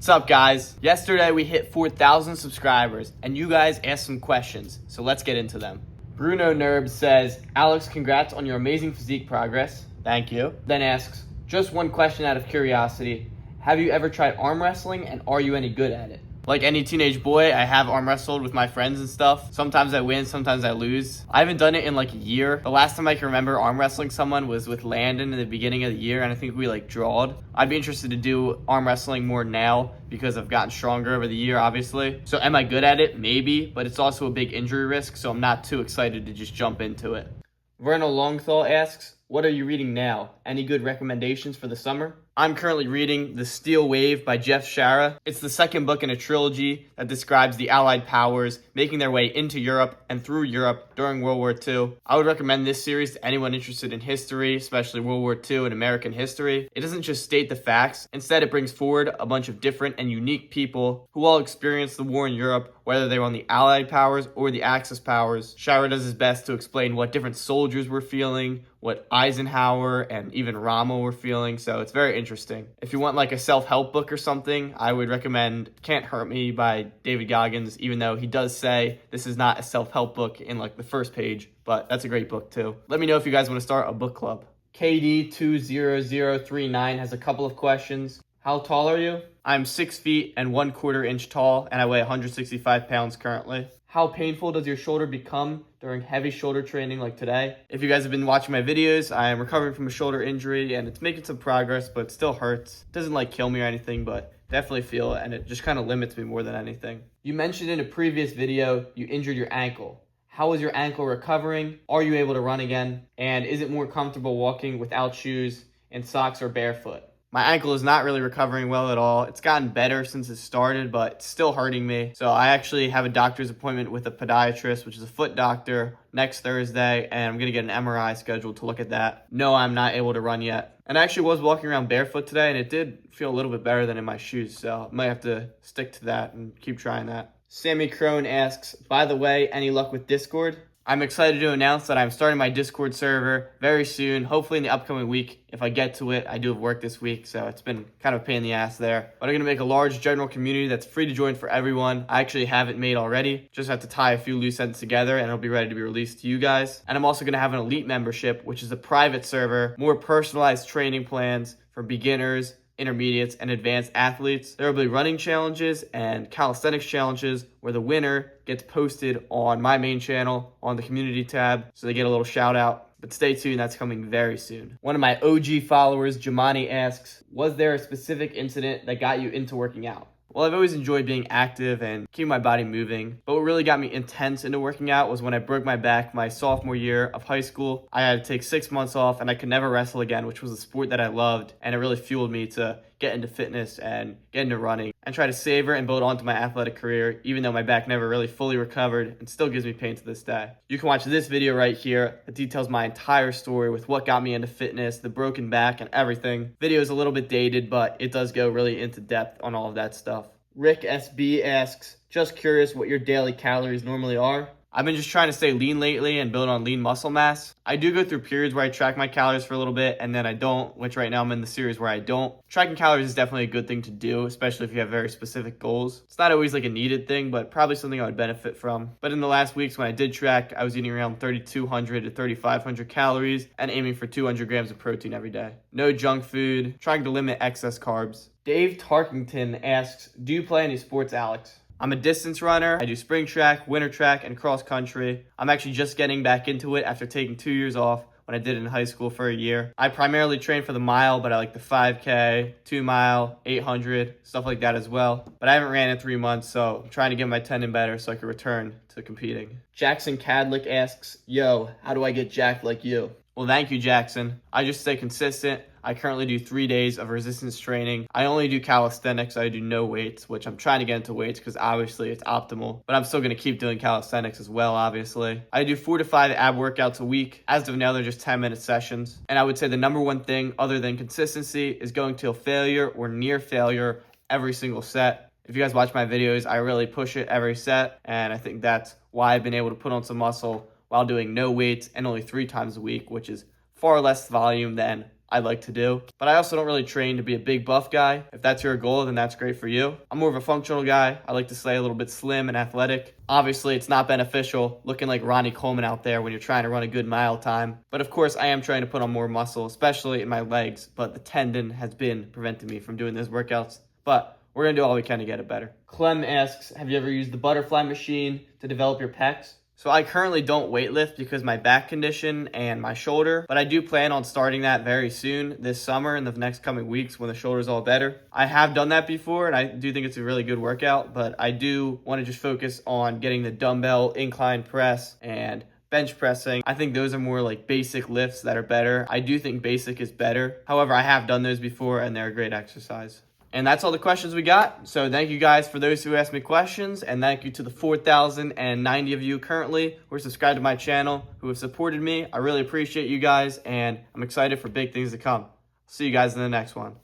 What's up, guys? Yesterday we hit 4,000 subscribers and you guys asked some questions, so let's get into them. Bruno Nerb says, Alex, congrats on your amazing physique progress. Thank you. Then asks, just one question out of curiosity. Have you ever tried arm wrestling and are you any good at it? Like any teenage boy, I have arm wrestled with my friends and stuff. Sometimes I win, sometimes I lose. I haven't done it in like a year. The last time I can remember arm wrestling someone was with Landon in the beginning of the year, and I think we like drawed. I'd be interested to do arm wrestling more now because I've gotten stronger over the year, obviously. So am I good at it? Maybe, but it's also a big injury risk, so I'm not too excited to just jump into it. Vernal Longthal asks, what are you reading now? Any good recommendations for the summer? I'm currently reading The Steel Wave by Jeff Shara. It's the second book in a trilogy that describes the Allied powers making their way into Europe and through Europe during World War II. I would recommend this series to anyone interested in history, especially World War II and American history. It doesn't just state the facts. Instead, it brings forward a bunch of different and unique people who all experienced the war in Europe, whether they were on the Allied powers or the Axis powers. Shara does his best to explain what different soldiers were feeling, what Eisenhower and even Rommel were feeling, so it's very interesting. If you want like a self-help book or something, I would recommend Can't Hurt Me by David Goggins, even though he does say this is not a self-help book in like the first page, but that's a great book too. Let me know if you guys want to start a book club. KD20039 has a couple of questions. How tall are you? I'm 6 feet and 1/4 inch tall, and I weigh 165 pounds currently. How painful does your shoulder become during heavy shoulder training like today? If you guys have been watching my videos, I am recovering from a shoulder injury and it's making some progress, but it still hurts. It doesn't like kill me or anything, but definitely feel it, and it just kind of limits me more than anything. You mentioned in a previous video you injured your ankle. How is your ankle recovering? Are you able to run again? And is it more comfortable walking without shoes, in socks, or barefoot? My ankle is not really recovering well at all. It's gotten better since it started, but it's still hurting me. So I actually have a doctor's appointment with a podiatrist, which is a foot doctor, next Thursday, and I'm gonna get an MRI scheduled to look at that. No, I'm not able to run yet. And I actually was walking around barefoot today, and it did feel a little bit better than in my shoes, so I might have to stick to that and keep trying that. Sammy Crone asks, by the way, any luck with Discord? I'm excited to announce that I'm starting my Discord server very soon, hopefully in the upcoming week. If I get to it, I do have work this week, so it's been kind of a pain in the ass there. But I'm going to make a large general community that's free to join for everyone. I actually have it made already. Just have to tie a few loose ends together and it'll be ready to be released to you guys. And I'm also going to have an elite membership, which is a private server, more personalized training plans for beginners, intermediates, and advanced athletes. There will be running challenges and calisthenics challenges where the winner gets posted on my main channel on the community tab, so they get a little shout out. But stay tuned, that's coming very soon. One of my OG followers, Jamani, asks, was there a specific incident that got you into working out? Well, I've always enjoyed being active and keeping my body moving, but what really got me intense into working out was when I broke my back my sophomore year of high school. I had to take 6 months off and I could never wrestle again, which was a sport that I loved, and it really fueled me to get into fitness and get into running and try to savor and build onto my athletic career, even though my back never really fully recovered and still gives me pain to this day. You can watch this video right here that details my entire story with what got me into fitness, the broken back, and everything. Video is a little bit dated, but it does go really into depth on all of that stuff. Rick SB asks, just curious what your daily calories normally are. I've been just trying to stay lean lately and build on lean muscle mass. I do go through periods where I track my calories for a little bit and then I don't, which right now I'm in the series where I don't. Tracking calories is definitely a good thing to do, especially if you have very specific goals. It's not always like a needed thing, but probably something I would benefit from. But in the last weeks when I did track, I was eating around 3,200 to 3,500 calories and aiming for 200 grams of protein every day. No junk food, trying to limit excess carbs. Dave Tarkington asks, do you play any sports, Alex? I'm a distance runner. I do spring track, winter track, and cross country. I'm actually just getting back into it after taking 2 years off when I did it in high school for a year. I primarily train for the mile, but I like the 5K, 2 mile, 800, stuff like that as well. But I haven't ran in 3 months, so I'm trying to get my tendon better so I can return to competing. Jackson Cadlick asks, yo, how do I get jacked like you? Well, thank you, Jackson. I just stay consistent. I currently do 3 days of resistance training. I only do calisthenics. I do no weights, which I'm trying to get into weights because obviously it's optimal. But I'm still going to keep doing calisthenics as well, obviously. I do 4 to 5 ab workouts a week. As of now, they're just 10-minute sessions. And I would say the number one thing other than consistency is going to failure or near failure every single set. If you guys watch my videos, I really push it every set. And I think that's why I've been able to put on some muscle while doing no weights and only 3 times a week, which is far less volume than I like to do. But I also don't really train to be a big buff guy. If that's your goal, then that's great for you. I'm more of a functional guy. I like to stay a little bit slim and athletic. Obviously, it's not beneficial looking like Ronnie Coleman out there when you're trying to run a good mile time. But of course, I am trying to put on more muscle, especially in my legs. But the tendon has been preventing me from doing those workouts. But we're going to do all we can to get it better. Clem asks, have you ever used the butterfly machine to develop your pecs? So I currently don't weightlift because of my back condition and my shoulder, but I do plan on starting that very soon this summer and the next coming weeks when the shoulder's all better. I have done that before and I do think it's a really good workout, but I do want to just focus on getting the dumbbell incline press and bench pressing. I think those are more like basic lifts that are better. I do think basic is better. However, I have done those before and they're a great exercise. And that's all the questions we got. So thank you guys for those who asked me questions. And thank you to the 4,090 of you currently who are subscribed to my channel, who have supported me. I really appreciate you guys. And I'm excited for big things to come. See you guys in the next one.